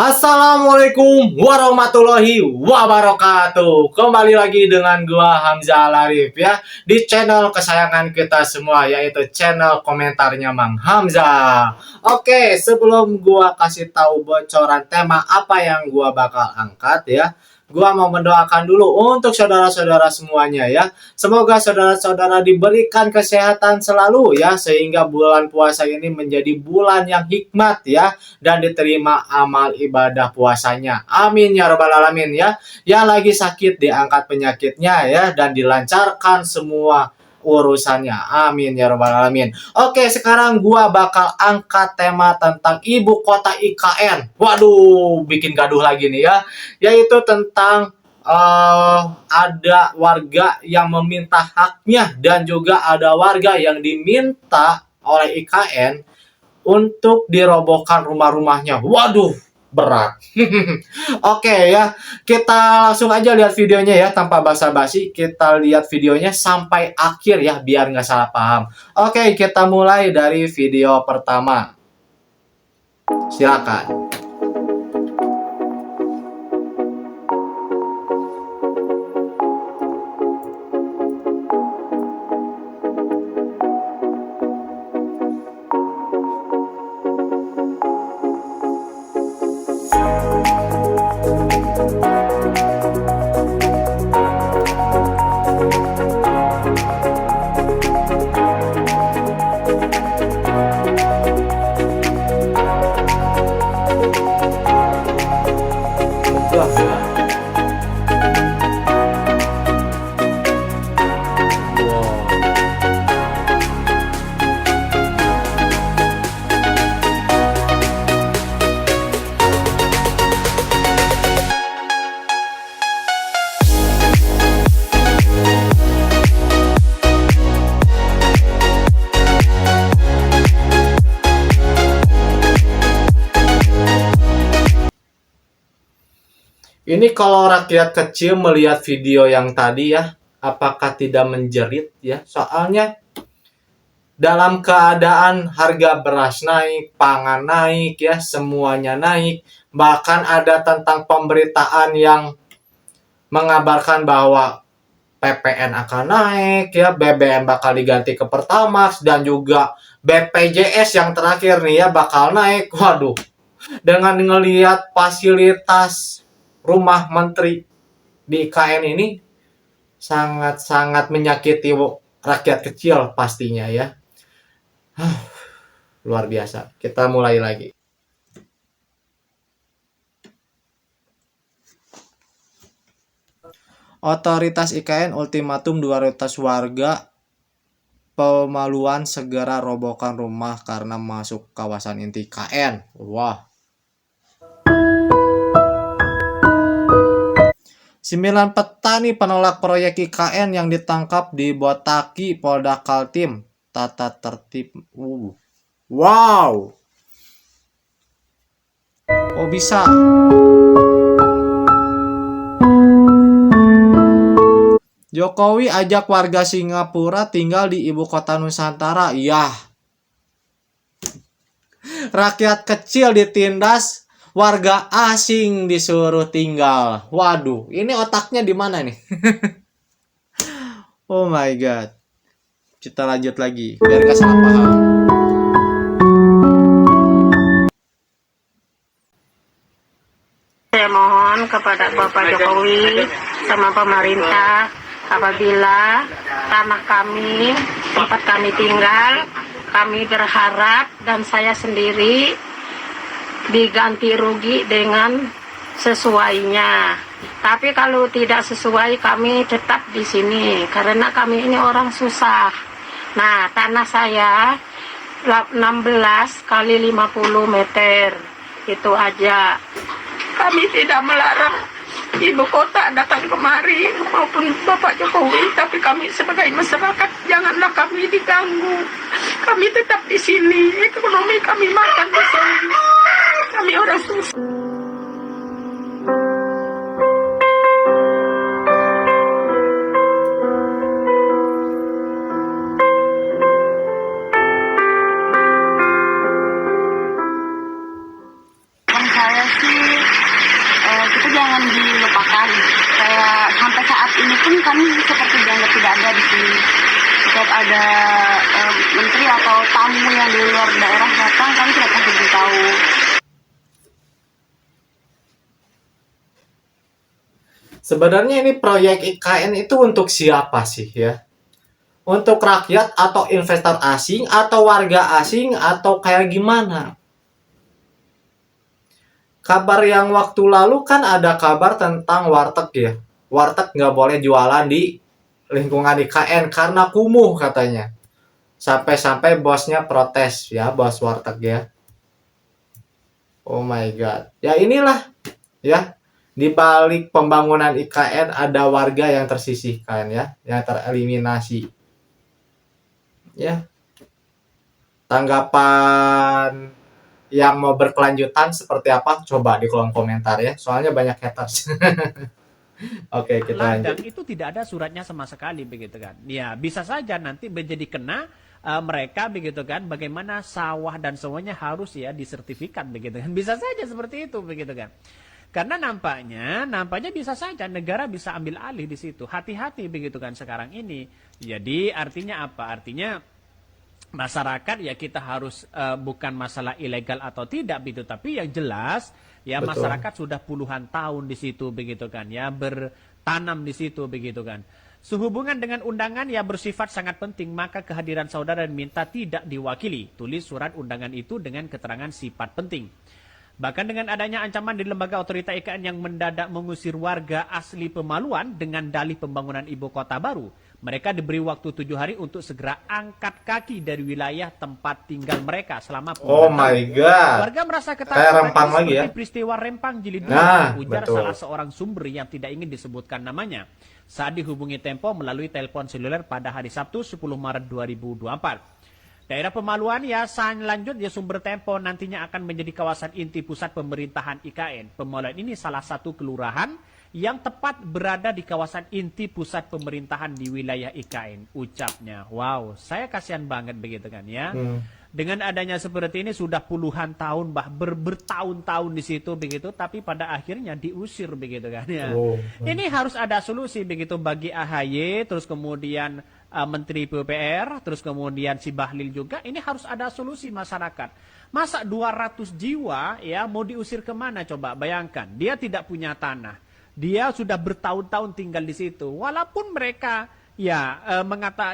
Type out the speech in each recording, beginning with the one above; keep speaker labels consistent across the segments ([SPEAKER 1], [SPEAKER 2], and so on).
[SPEAKER 1] Assalamualaikum warahmatullahi wabarakatuh. Kembali lagi dengan gua Hamzah Alarif ya di channel kesayangan kita semua, yaitu channel komentarnya Mang Hamzah. Oke, sebelum gua kasih tahu bocoran tema apa yang gua bakal angkat ya, gua mau mendoakan dulu untuk saudara-saudara semuanya ya. Semoga saudara-saudara diberikan kesehatan selalu ya, sehingga bulan puasa ini menjadi bulan yang hikmat ya, dan diterima amal ibadah puasanya. Amin ya robbal alamin ya. Yang lagi sakit diangkat penyakitnya ya, dan dilancarkan semua urusannya. Amin ya robbal alamin. Oke, sekarang gua bakal angkat tema tentang ibu kota IKN. Waduh, bikin gaduh lagi nih ya. Yaitu tentang ada warga yang meminta haknya, dan juga ada warga yang diminta oleh IKN untuk dirobohkan rumah-rumahnya. Waduh, berat. Oke ya, kita langsung aja lihat videonya ya, tanpa basa-basi. Kita lihat videonya sampai akhir ya, biar nggak salah paham. Oke, kita mulai dari video pertama. Silakan. Ini kalau rakyat kecil melihat video yang tadi ya, apakah tidak menjerit ya? Soalnya dalam keadaan harga beras naik, pangan naik ya, semuanya naik. Bahkan ada tentang pemberitaan yang mengabarkan bahwa PPN akan naik ya, BBM bakal diganti ke Pertamax, dan juga BPJS yang terakhir nih ya bakal naik. Waduh, dengan ngelihat fasilitas rumah menteri di IKN ini sangat-sangat menyakiti rakyat kecil pastinya ya. Luar biasa. Kita mulai lagi. Otoritas IKN ultimatum 200 warga Pemaluan segera robohkan rumah karena masuk kawasan inti IKN. Wah. 9 petani penolak proyek IKN yang ditangkap di Botaki, Polda Kaltim. Tata tertib. Wow. Oh bisa. Jokowi ajak warga Singapura tinggal di ibu kota Nusantara. Yah. Rakyat kecil ditindas, warga asing disuruh tinggal. Waduh, ini otaknya di mana nih? Oh my god. Kita lanjut lagi, biar gak salah paham.
[SPEAKER 2] Saya mohon kepada Bapak Jokowi sama pemerintah, apabila tanah kami, tempat kami tinggal, kami berharap dan saya sendiri diganti rugi dengan sesuainya. Tapi kalau tidak sesuai, kami tetap di sini karena kami ini orang susah. Nah, tanah saya 16 kali 50 meter, itu aja. Kami tidak melarang ibu kota datang kemari maupun Bapak Jokowi, tapi kami sebagai masyarakat janganlah kami diganggu. Kami tetap di sini, ekonomi kami makan di sini. Kami orang susah. Saya sih
[SPEAKER 3] kita jangan dilupakan. Kayak sampai saat ini pun kami seperti dianggap tidak ada di sini. Setiap ada menteri atau tamu yang di luar daerah datang, kami tidak pernah diberitahu.
[SPEAKER 1] Sebenarnya ini proyek IKN itu untuk siapa sih ya? Untuk rakyat atau investor asing atau warga asing atau kayak gimana? Kabar yang waktu lalu kan ada kabar tentang warteg ya. Warteg nggak boleh jualan di lingkungan IKN karena kumuh katanya. Sampai-sampai bosnya protes ya, bos warteg ya. Oh my god. Ya inilah ya. Di balik pembangunan IKN ada warga yang tersisihkan ya, yang tereliminasi. Ya. Tanggapan yang mau berkelanjutan seperti apa? Coba di kolom komentar ya. Soalnya banyak haters. Oke, kita
[SPEAKER 4] Ladang
[SPEAKER 1] lanjut.
[SPEAKER 4] itu tidak ada suratnya sama sekali begitu kan. Ya, bisa saja nanti menjadi kena mereka begitu kan, bagaimana sawah dan semuanya harus ya disertifikat begitu kan. Bisa saja seperti itu begitu kan. Karena nampaknya bisa saja negara bisa ambil alih di situ. Hati-hati begitu kan sekarang ini. Jadi artinya apa? Artinya masyarakat ya kita harus bukan masalah ilegal atau tidak begitu, tapi yang jelas ya
[SPEAKER 1] Betul.
[SPEAKER 4] masyarakat sudah puluhan tahun di situ begitu kan ya, bertanam di situ begitu kan. Sehubungan dengan undangan ya bersifat sangat penting, maka kehadiran saudara minta tidak diwakili. Tulis surat undangan itu dengan keterangan sifat penting. Bahkan dengan adanya ancaman di lembaga otorita IKN yang mendadak mengusir warga asli Pemaluan dengan dalih pembangunan ibu kota baru. Mereka diberi waktu 7 hari untuk segera angkat kaki dari wilayah tempat tinggal mereka selama
[SPEAKER 1] Oh
[SPEAKER 4] puluhan
[SPEAKER 1] my
[SPEAKER 4] tahun.
[SPEAKER 1] god.
[SPEAKER 4] Warga merasa
[SPEAKER 1] Kayak
[SPEAKER 4] ketakutan
[SPEAKER 1] Rempang
[SPEAKER 4] ini
[SPEAKER 1] lagi ya.
[SPEAKER 4] seperti peristiwa Rempang Jilid 2,
[SPEAKER 1] Nah,
[SPEAKER 4] ujar
[SPEAKER 1] betul.
[SPEAKER 4] salah seorang sumber yang tidak ingin disebutkan namanya saat dihubungi Tempo melalui telepon seluler pada hari Sabtu 10 Maret 2024. Daerah Pemaluan ya lanjut ya sumber Tempo nantinya akan menjadi kawasan inti pusat pemerintahan IKN. Pemaluan ini salah satu kelurahan yang tepat berada di kawasan inti pusat pemerintahan di wilayah IKN, ucapnya. Wow, saya kasihan banget begitu kan ya. Dengan adanya seperti ini sudah puluhan tahun bertahun-tahun di situ begitu, tapi pada akhirnya diusir begitu kan ya.
[SPEAKER 1] Oh.
[SPEAKER 4] Ini harus ada solusi begitu bagi AHY, terus kemudian Menteri PUPR, terus kemudian si Bahlil juga. Ini harus ada solusi masyarakat. Masa 200 jiwa ya mau diusir kemana coba? Bayangkan, dia tidak punya tanah. Dia sudah bertahun-tahun tinggal di situ. Walaupun mereka ya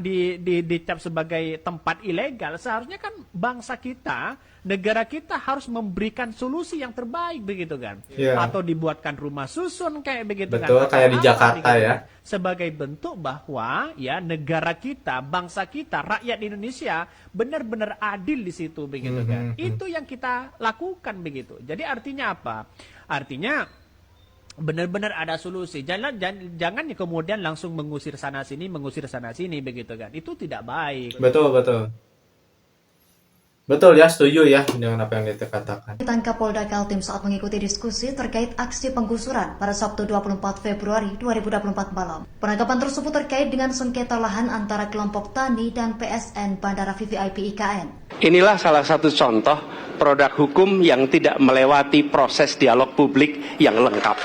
[SPEAKER 4] dicap sebagai tempat ilegal, seharusnya kan bangsa kita, negara kita harus memberikan solusi yang terbaik begitu kan.
[SPEAKER 1] Iya.
[SPEAKER 4] Atau dibuatkan rumah susun kayak begitu kan.
[SPEAKER 1] Betul,
[SPEAKER 4] Atau
[SPEAKER 1] kayak di
[SPEAKER 4] apa
[SPEAKER 1] Jakarta
[SPEAKER 4] begitu
[SPEAKER 1] ya.
[SPEAKER 4] kan. Sebagai bentuk bahwa ya negara kita, bangsa kita, rakyat Indonesia benar-benar adil di situ begitu kan. Itu yang kita lakukan begitu. Jadi artinya apa? Artinya benar-benar ada solusi. Jangan kemudian langsung mengusir sana sini begitu kan. Itu tidak baik.
[SPEAKER 1] Betul, betul. Betul ya, setuju ya dengan apa yang dikatakan.
[SPEAKER 5] Ditangkap Polda Kaltim saat mengikuti diskusi terkait aksi penggusuran pada Sabtu 24 Februari 2024 malam. Penangkapan tersebut terkait dengan sengketa lahan antara kelompok tani dan PSN Bandara VVIP IKN.
[SPEAKER 6] Inilah salah satu contoh produk hukum yang tidak melewati proses dialog publik yang lengkap.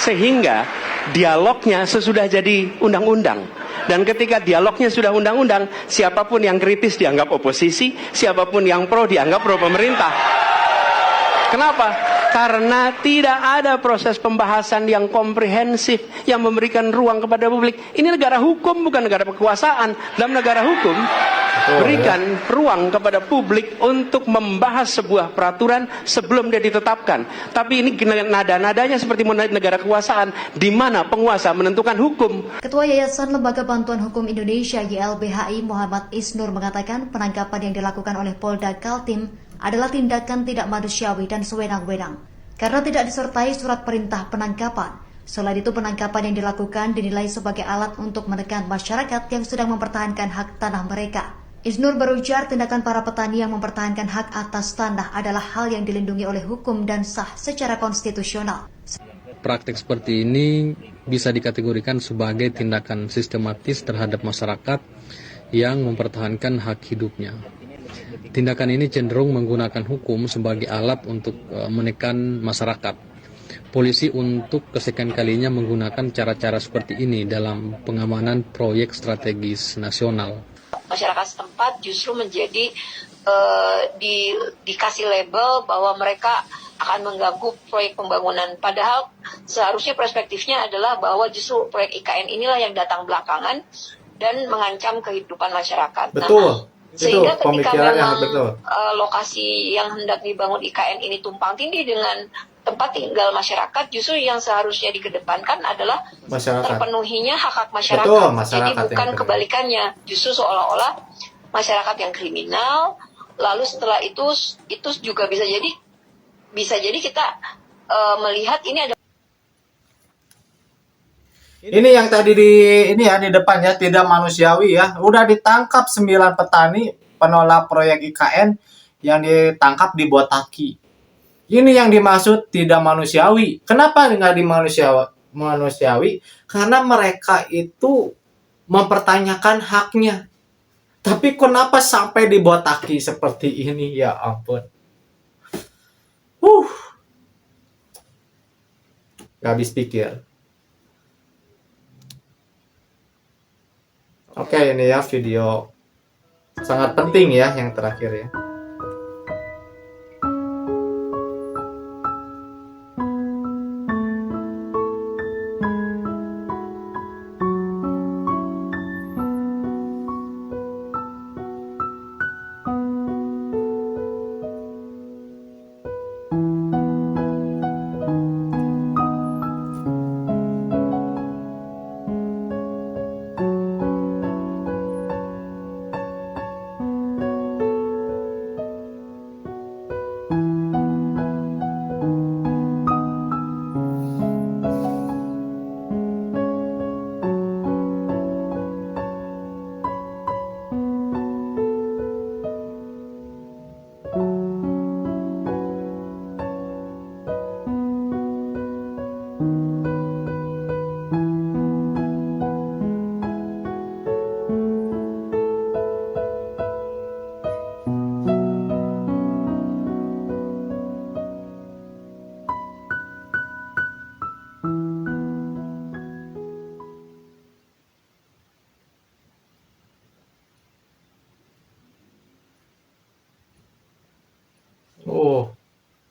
[SPEAKER 6] Sehingga dialognya sesudah jadi undang-undang. Dan ketika dialognya sudah undang-undang, siapapun yang kritis dianggap oposisi, siapapun yang pro dianggap pro pemerintah. Kenapa? Karena tidak ada proses pembahasan yang komprehensif yang memberikan ruang kepada publik. Ini negara hukum, bukan negara kekuasaan. Dalam negara hukum, berikan ruang kepada publik untuk membahas sebuah peraturan sebelum dia ditetapkan. Tapi ini nada-nadanya seperti negara kekuasaan, di mana penguasa menentukan hukum.
[SPEAKER 5] Ketua Yayasan Lembaga Bantuan Hukum Indonesia YLBHI Muhammad Isnur mengatakan penangkapan yang dilakukan oleh Polda Kaltim adalah tindakan tidak manusiawi dan sewenang-wenang karena tidak disertai surat perintah penangkapan. Selain itu, penangkapan yang dilakukan dinilai sebagai alat untuk menekan masyarakat yang sedang mempertahankan hak tanah mereka. Isnur berujar tindakan para petani yang mempertahankan hak atas tanah adalah hal yang dilindungi oleh hukum dan sah secara konstitusional.
[SPEAKER 7] Praktik seperti ini bisa dikategorikan sebagai tindakan sistematis terhadap masyarakat yang mempertahankan hak hidupnya. tindakan ini cenderung menggunakan hukum sebagai alat untuk menekan masyarakat. Polisi untuk kesekian kalinya menggunakan cara-cara seperti ini dalam pengamanan proyek strategis nasional.
[SPEAKER 8] Masyarakat setempat justru menjadi dikasih label bahwa mereka akan mengganggu proyek pembangunan. Padahal seharusnya perspektifnya adalah bahwa justru proyek IKN inilah yang datang belakangan dan mengancam kehidupan masyarakat.
[SPEAKER 1] Betul.
[SPEAKER 8] Sehingga
[SPEAKER 1] Itu
[SPEAKER 8] ketika
[SPEAKER 1] pemikiran yang
[SPEAKER 8] memang
[SPEAKER 1] betul.
[SPEAKER 8] lokasi yang hendak dibangun IKN ini tumpang tindih dengan tempat tinggal masyarakat, justru yang seharusnya dikedepankan adalah
[SPEAKER 1] Masyarakat.
[SPEAKER 8] terpenuhinya hak-hak masyarakat.
[SPEAKER 1] Betul, masyarakat
[SPEAKER 8] Jadi bukan
[SPEAKER 1] yang
[SPEAKER 8] kebalikannya, justru seolah-olah masyarakat yang kriminal, lalu setelah itu juga bisa jadi kita melihat ini ada.
[SPEAKER 1] Ini yang tadi di depan ya, tidak manusiawi ya. Udah ditangkap 9 petani penolak proyek IKN yang ditangkap di Botaki. Ini yang dimaksud tidak manusiawi. Kenapa nggak manusiawi? Karena mereka itu mempertanyakan haknya. Tapi kenapa sampai di Botaki seperti ini? Ya ampun. Gak habis pikir. Oke, ini ya video sangat penting ya yang terakhir ya.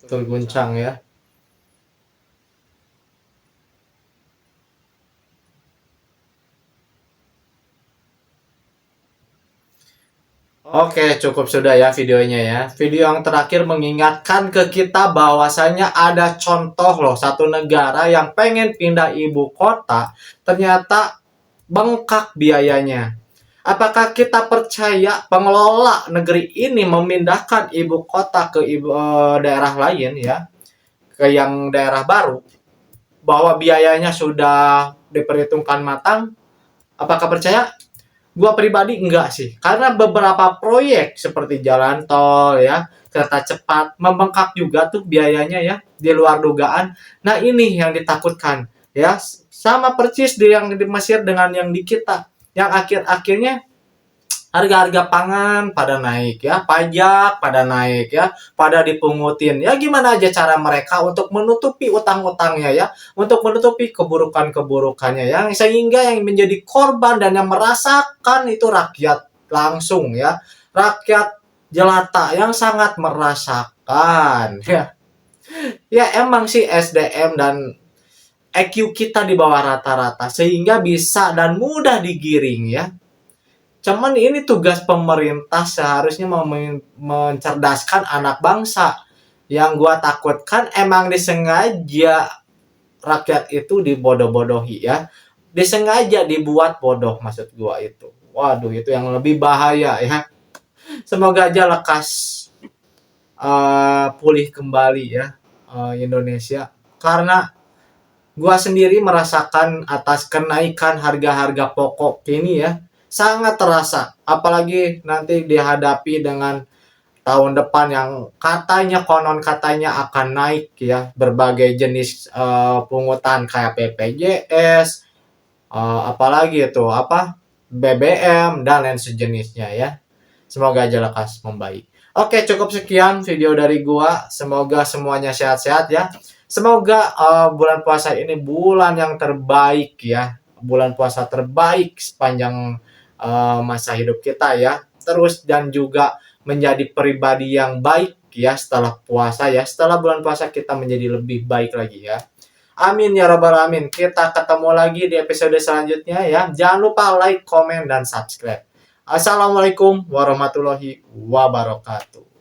[SPEAKER 1] Terguncang ya. Oke, cukup sudah ya videonya ya. Video yang terakhir mengingatkan ke kita bahwasanya ada contoh loh, satu negara yang pengen pindah ibu kota, ternyata bengkak biayanya. Apakah kita percaya pengelola negeri ini memindahkan ibu kota ke daerah lain ya, ke yang daerah baru, bahwa biayanya sudah diperhitungkan matang? Apakah percaya? Gua pribadi enggak sih, karena beberapa proyek seperti jalan tol ya, kereta cepat membengkak juga tuh biayanya ya, di luar dugaan. Nah ini yang ditakutkan ya, sama persis yang di Mesir dengan yang di kita, yang akhir-akhirnya harga-harga pangan pada naik ya, pajak pada naik ya, pada dipungutin. Ya gimana aja cara mereka untuk menutupi utang-utangnya ya, untuk menutupi keburukan-keburukannya ya, sehingga yang menjadi korban dan yang merasakan itu rakyat langsung ya, rakyat jelata yang sangat merasakan ya. Ya emang sih SDM dan EQ kita di bawah rata-rata sehingga bisa dan mudah digiring ya. Cuman ini tugas pemerintah seharusnya mencerdaskan anak bangsa. Yang gua takutkan emang disengaja rakyat itu dibodoh-bodohi ya. Disengaja dibuat bodoh maksud gua itu. Waduh, itu yang lebih bahaya ya. Semoga aja lekas pulih kembali ya Indonesia. Karena gua sendiri merasakan atas kenaikan harga-harga pokok ini ya. Sangat terasa, apalagi nanti dihadapi dengan tahun depan yang konon katanya akan naik ya, berbagai jenis pungutan kayak BPJS, apalagi itu BBM dan lain sejenisnya ya. Semoga aja lekas membaik. Oke, cukup sekian video dari gua. Semoga semuanya sehat-sehat ya. Semoga bulan puasa ini bulan yang terbaik ya. Bulan puasa terbaik sepanjang masa hidup kita ya. Terus dan juga menjadi pribadi yang baik ya setelah puasa ya. Setelah bulan puasa kita menjadi lebih baik lagi ya. Amin ya robbal alamin. Kita ketemu lagi di episode selanjutnya ya. Jangan lupa like, komen, dan subscribe. Assalamualaikum warahmatullahi wabarakatuh.